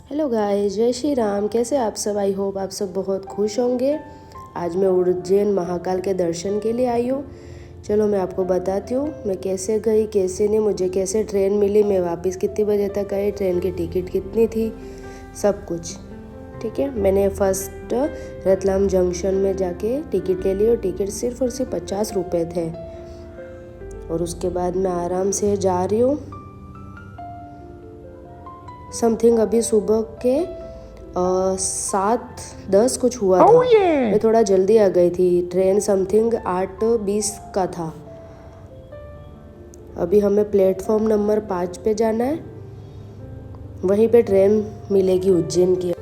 Hello guys, जय श्री राम। कैसे आप सब? आई होप आप सब बहुत खुश होंगे। आज मैं उज्जैन महाकाल के दर्शन के लिए आई हूँ। चलो मैं आपको बताती हूँ मैं कैसे गई, कैसे नहीं, मुझे कैसे ट्रेन मिली, मैं वापस कितने बजे तक आई, ट्रेन की टिकट कितनी थी, सब कुछ। ठीक है, मैंने फर्स्ट रतलाम जंक्शन में जाके टिकट ले ली और टिकट सिर्फ और सिर्फ 50 रुपये थे। और उसके बाद मैं आराम से जा रही हूँ। समथिंग अभी सुबह के 7:10 कुछ हुआ था। मैं थोड़ा जल्दी आ गई थी। ट्रेन समथिंग 8:20 का था। अभी हमें प्लेटफॉर्म नंबर 5 पे जाना है, वहीं पे ट्रेन मिलेगी उज्जैन की।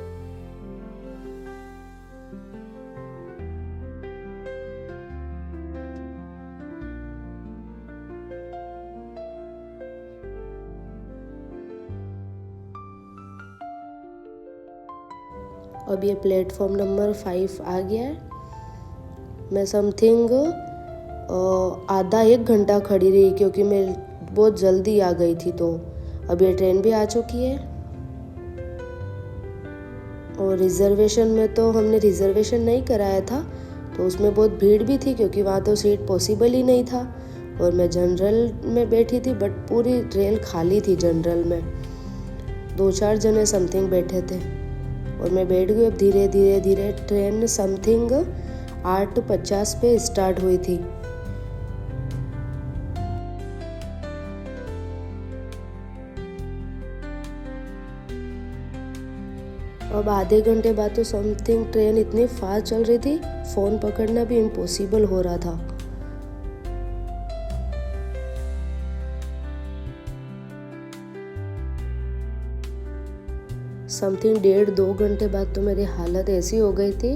अब ये प्लेटफॉर्म नंबर 5 आ गया है। मैं समथिंग आधा एक घंटा खड़ी रही क्योंकि मैं बहुत जल्दी आ गई थी। तो अब ये ट्रेन भी आ चुकी है। और रिज़र्वेशन में तो हमने रिज़र्वेशन नहीं कराया था, तो उसमें बहुत भीड़ भी थी क्योंकि वहाँ तो सीट पॉसिबल ही नहीं था। और मैं जनरल में बैठी थी, बट पूरी ट्रेन खाली थी। जनरल में 2-4 जने समथिंग बैठे थे और मैं बैठ गई। अब धीरे धीरे धीरे ट्रेन समथिंग 8:50 पे स्टार्ट हुई थी। अब आधे घंटे बाद तो समथिंग ट्रेन इतनी फास्ट चल रही थी, फ़ोन पकड़ना भी इम्पॉसिबल हो रहा था। समथिंग 1.5-2 घंटे बाद तो मेरी हालत ऐसी हो गई थी,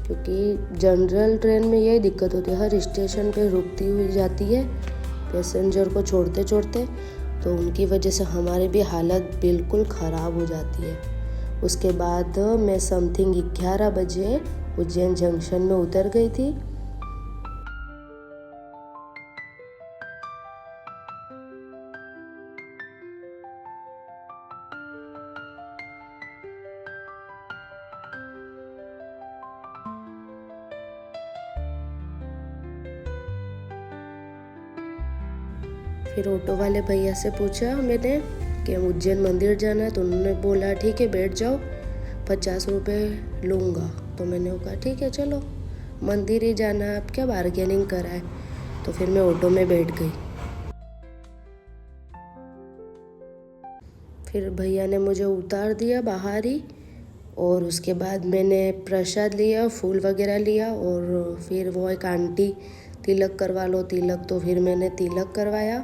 क्योंकि जनरल ट्रेन में यही दिक्कत होती है, हर स्टेशन पे रुकती हुई जाती है पैसेंजर को छोड़ते छोड़ते। तो उनकी वजह से हमारी भी हालत बिल्कुल ख़राब हो जाती है। उसके बाद मैं समथिंग 11 बजे उज्जैन जंक्शन में उतर गई थी। फिर ऑटो वाले भैया से पूछा मैंने कि उज्जैन मंदिर जाना है, तो उन्होंने बोला ठीक है बैठ जाओ, 50 रुपये लूँगा। तो मैंने कहा ठीक है चलो, मंदिर ही जाना है, अब क्या बार्गेनिंग करा है। तो फिर मैं ऑटो में बैठ गई। फिर भैया ने मुझे उतार दिया बाहर ही, और उसके बाद मैंने प्रसाद लिया, फूल वगैरह लिया। और फिर वो एक आंटी तिलक करवा लो तिलक, तो फिर मैंने तिलक करवाया।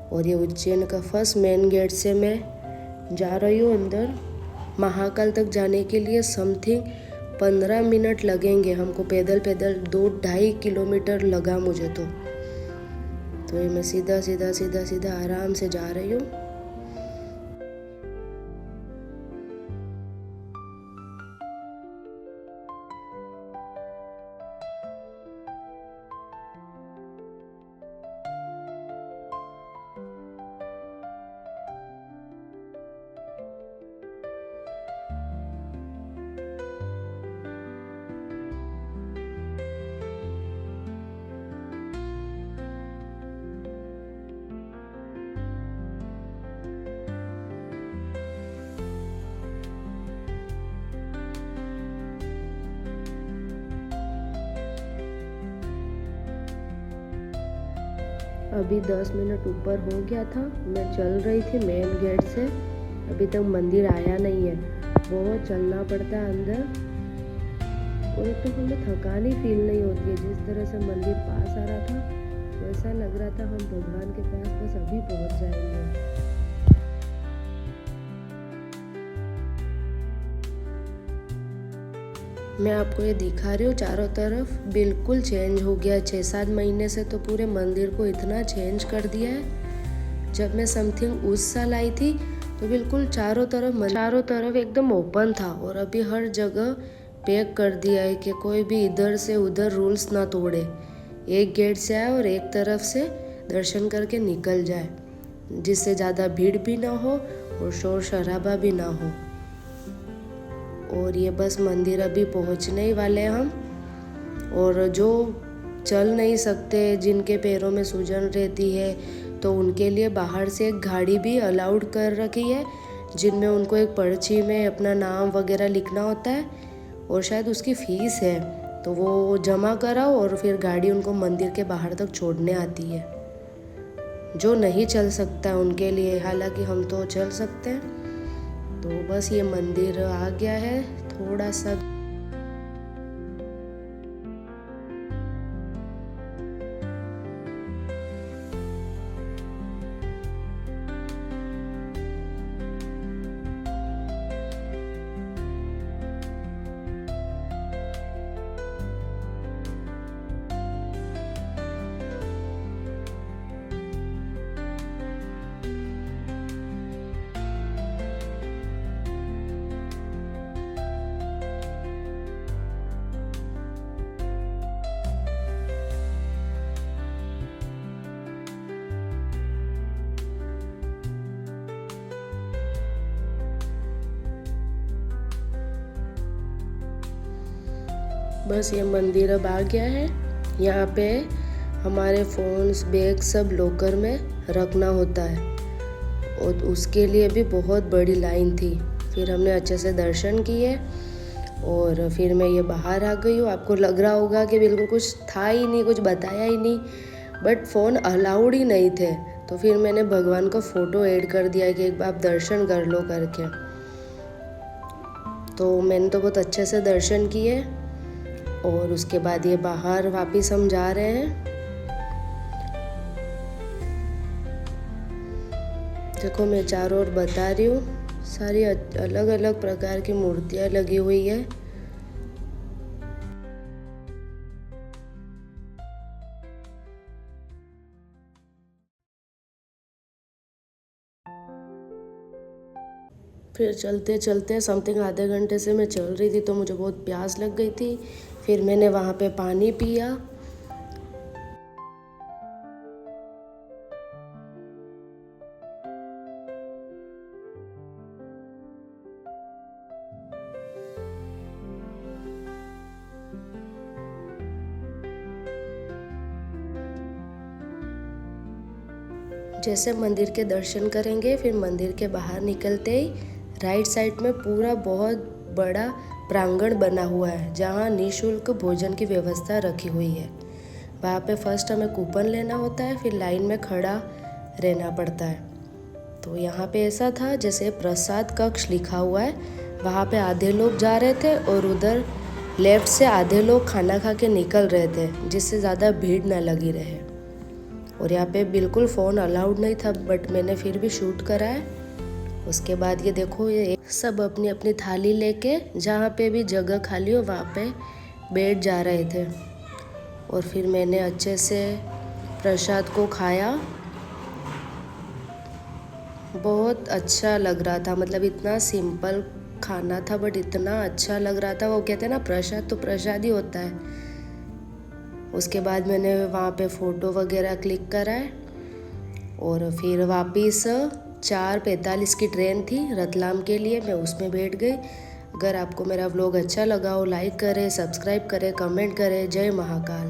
और ये उज्जैन का फर्स्ट मेन गेट से मैं जा रही हूँ अंदर। महाकाल तक जाने के लिए समथिंग 15 मिनट लगेंगे हमको, पैदल पैदल 2-2.5 किलोमीटर लगा मुझे। तो ये मैं सीधा सीधा सीधा सीधा आराम से जा रही हूँ। अभी 10 मिनट ऊपर हो गया था, मैं चल रही थी मेन गेट से। अभी तक मंदिर आया नहीं है, बहुत चलना पड़ता है अंदर। और एक तो हमें थकान ही फील नहीं होती है। जिस तरह से मंदिर पास आ रहा था, वैसा लग रहा था हम भगवान के पास बस अभी पहुंच जाएंगे। मैं आपको ये दिखा रही हूँ, चारों तरफ बिल्कुल चेंज हो गया। 6-7 महीने से तो पूरे मंदिर को इतना चेंज कर दिया है। जब मैं समथिंग उस साल आई थी तो बिल्कुल चारों तरफ एकदम ओपन था, और अभी हर जगह पैक कर दिया है कि कोई भी इधर से उधर रूल्स ना तोड़े। एक गेट से आए और एक तरफ से दर्शन करके निकल जाए, जिससे ज़्यादा भीड़ भी ना हो और शोर शराबा भी ना हो। और ये बस मंदिर अभी पहुंचने ही वाले हैं हम। और जो चल नहीं सकते, जिनके पैरों में सूजन रहती है, तो उनके लिए बाहर से एक गाड़ी भी अलाउड कर रखी है, जिनमें उनको एक पर्ची में अपना नाम वगैरह लिखना होता है और शायद उसकी फ़ीस है, तो वो जमा कराओ और फिर गाड़ी उनको मंदिर के बाहर तक छोड़ने आती है। जो नहीं चल सकता है उनके लिए, हालांकि हम तो चल सकते हैं। तो बस ये मंदिर आ गया है थोड़ा सा। बस ये मंदिर अब आ गया है। यहाँ पे हमारे फ़ोन्स, बैग सब लॉकर में रखना होता है और उसके लिए भी बहुत बड़ी लाइन थी। फिर हमने अच्छे से दर्शन किए और फिर मैं ये बाहर आ गई हूँ। आपको लग रहा होगा कि बिल्कुल कुछ था ही नहीं, कुछ बताया ही नहीं, बट फ़ोन अलाउड ही नहीं थे। तो फिर मैंने भगवान का फ़ोटो ऐड कर दिया कि एक बार आप दर्शन कर लो करके। तो मैंने तो बहुत अच्छे से दर्शन किए और उसके बाद ये बाहर वापस हम जा रहे हैं। देखो मैं चारों ओर बता रही हूँ, सारी अलग अलग प्रकार की मूर्तियाँ लगी हुई है। फिर चलते चलते समथिंग आधे घंटे से मैं चल रही थी, तो मुझे बहुत प्यास लग गई थी। फिर मैंने वहाँ पे पानी पिया। जैसे मंदिर के दर्शन करेंगे, फिर मंदिर के बाहर निकलते ही राइट साइड में पूरा बहुत बड़ा प्रांगण बना हुआ है, जहाँ निःशुल्क भोजन की व्यवस्था रखी हुई है। वहाँ पे फर्स्ट हमें कूपन लेना होता है, फिर लाइन में खड़ा रहना पड़ता है। तो यहाँ पे ऐसा था, जैसे प्रसाद कक्ष लिखा हुआ है, वहाँ पे आधे लोग जा रहे थे और उधर लेफ्ट से आधे लोग खाना खा के निकल रहे थे, जिससे ज़्यादा भीड़ ना लगी रहे। और यहाँ पे बिल्कुल फ़ोन अलाउड नहीं था, बट मैंने फिर भी शूट करा है। उसके बाद ये देखो, ये सब अपनी अपनी थाली लेके जहाँ पे भी जगह खाली हो वहाँ पे बैठ जा रहे थे। और फिर मैंने अच्छे से प्रसाद को खाया। बहुत अच्छा लग रहा था, मतलब इतना सिंपल खाना था बट इतना अच्छा लग रहा था। वो कहते हैं ना, प्रसाद तो प्रसाद ही होता है। उसके बाद मैंने वहाँ पे फ़ोटो वगैरह क्लिक करा है और फिर वापस 4:45 की ट्रेन थी रतलाम के लिए, मैं उसमें बैठ गई। अगर आपको मेरा व्लॉग अच्छा लगा हो, लाइक करें, सब्सक्राइब करें, कमेंट करें। जय महाकाल।